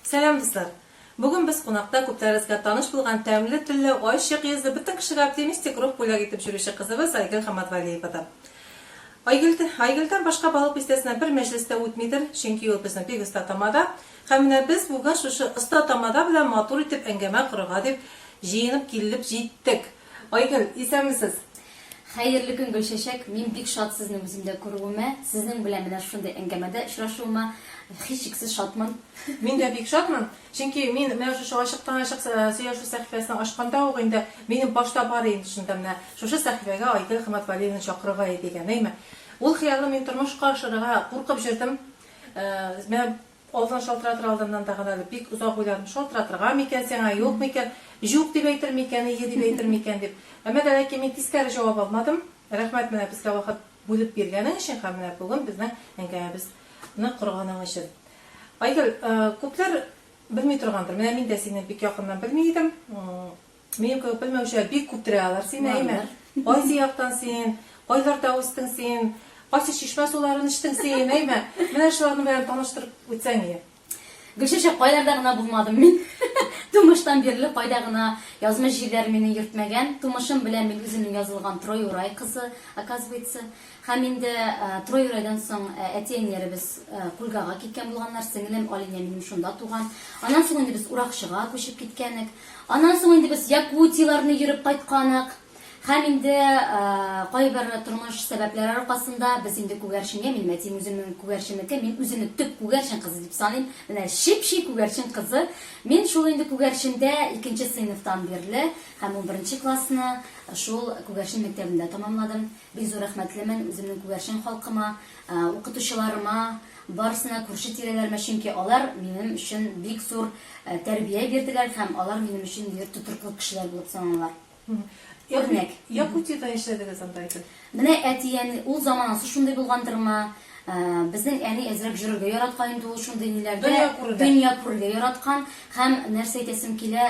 Сәлам дуслар. Бүген без кунакта күпләрегезгә таныш булган тәмле телле, ачык йөзле, бөтен кешегә оптимистик рух бүләк итеп жүрүче кызыбыз Айгөл Хаматвалиевада. Айгөлдән башка балык бистәсенә бер мәҗлестә үтмидер, чөнки ул безнең бик оста тамада. Һәм менә без бүген шушы оста тамада белән матур итеп әңгәмә корырга дип җыенып килеп җиттек. Айгөл, исәнмесез? Хәерле көн Гөлшәшәк, мин бик шат сезне үземдә күрүемә, сезнең белән менә шундый әңгәмәдә очрашуыма һичшиксез шатмын. Мин дә бик шатмын, чөнки мин менә шушы ачыктан-ачык сөйләшү сәхифәсен ачканда ук инде минем башта бар инде шунда менә шушы сәхифәгә Айгөл Хаматвалиеваны чакырырга дигән, әйме. Ул хыялым мин тормышка ашырга куркып җирдем. Менә алдан шалтыратыр алдымнан да гына бик узак уйладым. Шалтыратырга микән сиңа, юк микән, юк дип әйтер микән, ие дип әйтер микән дип. Әмма дә ләкин мин тискәре җавап алмадым. Рәхмәт менә безгә вакыт бүлеп биргәнең өчен һәм менә бүген безнең әңгәмәбезне корганың өчен. Айгөл, күпләр белми торгандыр. Менә мин дә сине бик якыннан белми идем. Минем күп белмәүчеләр бик күп торалар сине, әйме. Кайсы яктан син, кайларда үстең син, кайсы чишмә суларын эчтең син, әйме. Менә шуларны белән таныштырып үтсәң ие. Гөлшәшәк, кайларда гына булмадым мин. Тумыштан бирле кайда гына язма җирләр мине йөртмәгән. Тумышым белән мин үземнең язылган Троюрай кызы, оказывается. Һәм инде Троюрайдан соң әти-әниләребез Кульгага киткән булганнар, сеңлем Алиня минем шунда туган. Аннан соң инде без Уракчыга күчеп киткәнек. Аннан соң инде без Якутияларны йөреп кайтканык. Һәм инде кайбер тормыш сәбәпләре аркасында без инде Күгәрченгә, мин әтием үземнең Күгәрченнеке, мин үземне төп Күгәрчен кызы дип саныйм. Менә шипши Күгәрчен кызы. Мин шул инде Күгәрчендә 2нче сыйныфтан бирле һәм 11нче классны шул Күгәрчен мәктәбендә тәмамладым. Бик зур рәхмәтлемен үземнең Күгәрчен халкыма, укытучыларыма, барысына, күрше-тирәләрмә, чөнки алар минем өчен бик зур тәрбия бирделәр һәм алар минем өчен тотрыклы кешеләр булып саналалар. Örnek. Якутияда эшләдегез анда икән. Менә әтияне ул заманасы шундый булгандырмы? Безнең әни әзрәк җөргә яраткан инде ул шундый ниләрдә. Дөнья күрергә яраткан һәм нәрсә әйтәсем килә,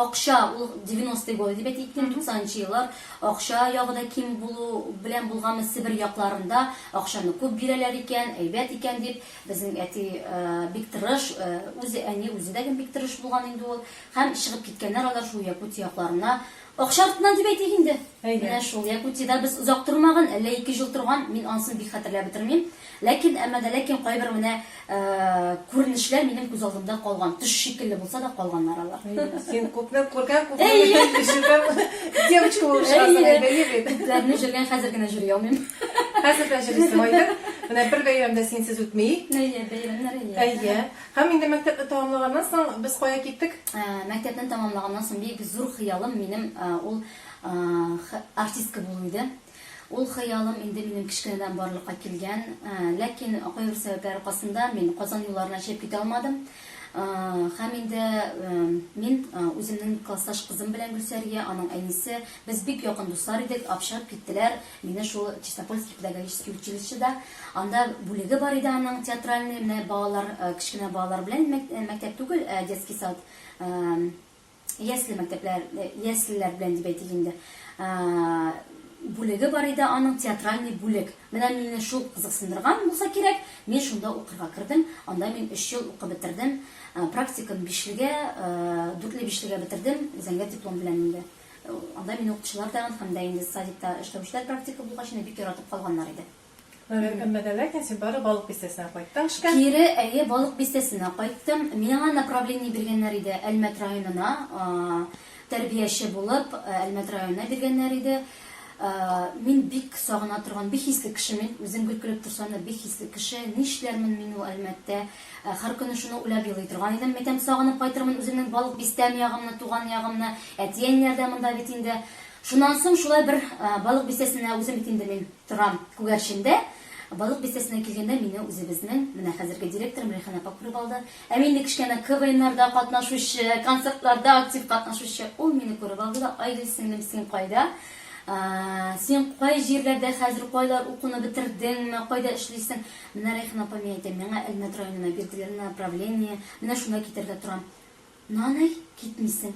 акча ул 90 годы дип әйтәм, 90нчы еллар акча ягыда ким булу белән булганмы Сибир якларында акчаны күп бирәләр икән, әйбәт икән дип безнең әти бик тырыш, үзе әни үзе дә бик тырыш булган инде ул һәм чыгып киткәннәр алар шул Якутия якларына. Акчартынан дип әйтик инде. Менә шул Якутиядә без узак тормаган, әллә 2 ел торган, мин анысын бик хәтерләп бетермим. Ләкин кайбер менә күренешләр минем күз алдымда калган. Төш шикелле булса да калганнар алар. Син күпне күргән, күпне ишеткән девочка булып чыгасың, әйе. Күпләрне җөргән, хәзер генә җөргә алмыйм. Хәзер дә җөрисең, Айгөл. Менә бер бәйрәмдә синсез үтми. Әйе, бәйрәмнәр әйе. Әйе. Һәм инде мәктәпне тәмамлаганнан соң без кая киттек? Мәктәпне тәмамлаганнан соң бик зур хыялым минем ул артистка булу иде. Ул хыялым инде минем кичкенәдән барлыкка килгән, ләкин кайбер сәбәпләр аркасында мин Казан юлларына чыгып китә алмадым. Һәм инде мин үземнең классташ кызым белән Гөлсәрия, аның әнисе, без бик якын дуслар идек, апшырып киттеләр. Мине шул Чистопольский педагогический училищеда, анда бүлеге бар иде аның театральный, менә балалар, кичкенә балалар белән мәктәп түгел, детский сад, ясли мәктәпләр, яслиләр белән дип әйтик инде. Бүлеге бар иде аның театральный бүлек. Менә мине шул кызыксындырган булса кирәк, мин шунда укырга кирдем. Анда мин 3 ел укып бетердем. Практиканы 5-легә, 4-5-легә бетердем, зәңгәр диплом белән инде. Анда мин укытучылар да һәм дә инде садикта эшләүчеләр практика булгач бик яратып калганнар иде. Әмма дә ләкин син бары балык бистәсенә кайттың ишкән. Кире әйе балык бистәсенә кайттым. Миңа направление биргәннәр иде Әлмәт районына, тәрбияче булып Әлмәт районына биргәннәр иде. Мин бик сагына торган, бик хисле кеше мин, үзем гөлкелеп торсам да бик хисле кеше. Нишләрмен мин ул Әлмәттә? Һәр көнне шуны уйлап елый торган идем. Мәктәп сагынып кайтырмын үземнең балык бистәм ягымны, туган ягымны, әти-әниләр дә монда бит инде. Шуннан соң шулай бер балык бистәсенә үзем бит инде мин торам Күгәрчендә. Балык бистәсенә килгәндә мине үзебезнең менә хәзерге директорым Рәйхан апа күреп алды. Ә мин кичкәнә КВНнарда катнашучы, концертларда актив катнашучы. Ул мине күреп алды да, Айгөл сеңлем, син кайда? Син кай җирләрдә хәзер кайлар укуны бетердеңме, кайда эшлисең? Менә Рәйхан апа миңа әйтә, миңа Әлмәт районына бирделәр направление, менә шунда китәргә торам. Нанай, китмисең.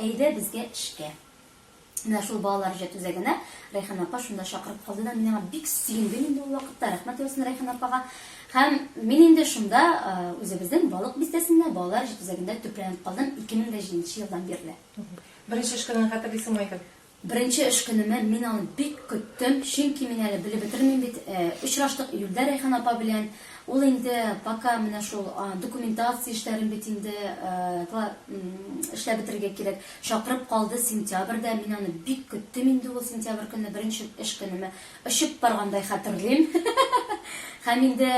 Әйдә безгә эшкә. Менә шул балалар җәт үзәгенә Рәйхан апа шунда чакырып калды да, мин аңа бик сөендем инде ул вакытта. Рәхмәт olsun Рәйхан апага. Һәм мин инде шунда үзебезнең балык бистәсендә, балалар җәт үзәгендә төпләнеп калдым 2007 елдан бирле. Беренче эш көнен хәтерлисеңме Айгөл? Беренче эш көнемә мин аны бик көттем, чөнки мин әле белеп бетермим бит. Очраштык июльдә Рәйхан апа белән. Ул инде пока менә шул документация эшләрен бит инде эшләп бетергә кирәк. Чакырып калды сентябрьдә, мин аны бик көттем инде ул сентябрь көнне беренче эш көнемә. Очып баргандай хәтерлим. Һәм инде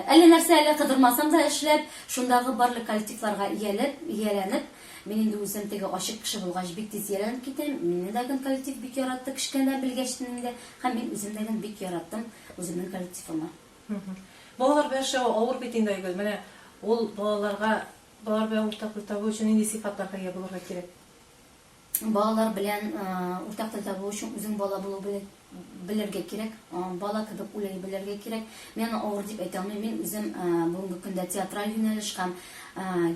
әле нәрсә әле кыдырмасам да эшләп, шундагы барлык коллективларга ияләнеп, мин инде үзем теге ачык кеше булгач бик тиз ияләнеп китәм. Мине дә коллектив бик яратты, кичкәндә белгәчтен инде. Һәм мин үзем дә бик яраттым үземнең коллективыма. Балалар белән эшләү авыр бит инде Айгөл. Менә ул балалар белән уртак табу өчен нинди сыйфатларга ия булырга кирәк? Балалар белән уртак тел табу өчен үзең бала булу белергә кирәк. Бала кебек уйлый белергә кирәк. Мен авыр дип әйтә алмыйм. Мин үзем бүгенге көндә театраль юнәлеш һәм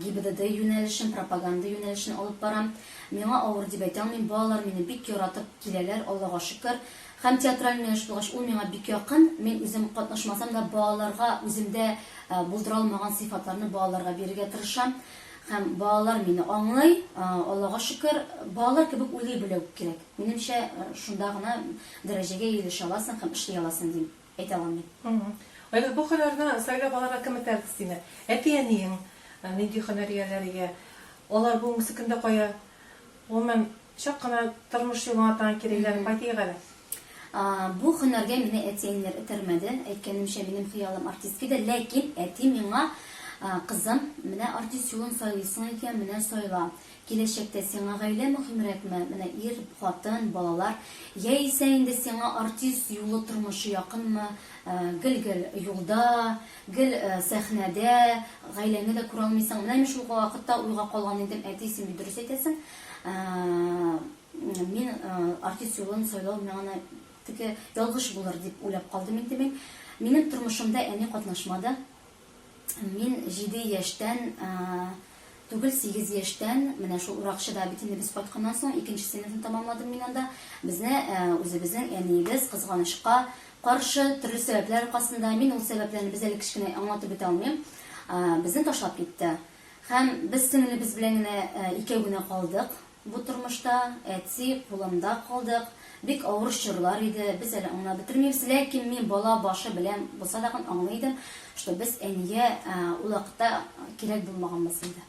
ГИБДД юнәлешен, пропаганда юнәлешен алып барам. Миңа авыр дип әйтә алмыйм. Балалар мине бик яратып киләләр, Аллага шөкер. Һәм театраль юнәлеш булгач, ул миңа бик якын. Мин үзем катнашмасам да балаларга үземдә булдыра алмаган сыйфатларны балаларга бирергә тырышам. Һәм балалар мине аңлый, Аллага шөкер, балалар кебек уйлый белү кирәк. Минемчә, шунда гына дәрәҗәгә ирешә аласың һәм эшли аласың дип әйтә алмыйм. Айгөл, бу хәлләрне сайлап аларга кем этәрде сине? Әти-әниең, нинди һөнәрияләргә? Алар бүгенге көндә кая? Гомумән, чак кына тормыш юлына таң кирәкләрен кайтыйк әле. Бу һөнәргә мине әти-әниләр этәрмәде. Әйткәнемчә, минем хыялым артистка иде, ләкин әти миңа кызым, менә артист юлын сайлыйсың икән, менә сайла. Киләчәктә сиңа гаилә мөһимрәкме? Менә ир, хатын, балалар. Яисә инде сиңа артист юлы тормышы якынмы? Гел юлда, гел сәхнәдә, гаиләңне дә күрә алмыйсың. Менә шул вакытта уйга калган идем, әти, син бит дөрес әйтәсең. Мин артист юлын сайлау миңа теге ялгыш булыр дип уйлап калдым инде. Минем тормышымда әни катнашмады. Мин 7 яшьтән түгел 8 яшьтән менә шул Уракчыда бит инде без кайтканнан соң 2нче сыйныфны тәмамладым мин анда. Безне үзебезнең әниебез кызганычка каршы төрле сәбәпләр аркасында, мин ул сәбәпләрне без әле кичкенә аңлатып бетә алмыйм, безне ташлап китте. Һәм без сеңлебез белән генә икәү генә калдык бу тормышта, әти кулымда калдык. Бик авыр чорлар иде, без әле аңлап бетермибез, ләкин мин бала башы белән булса да аңлый идем, что без әнигә ул вакытта кирәк булмаганбыз инде.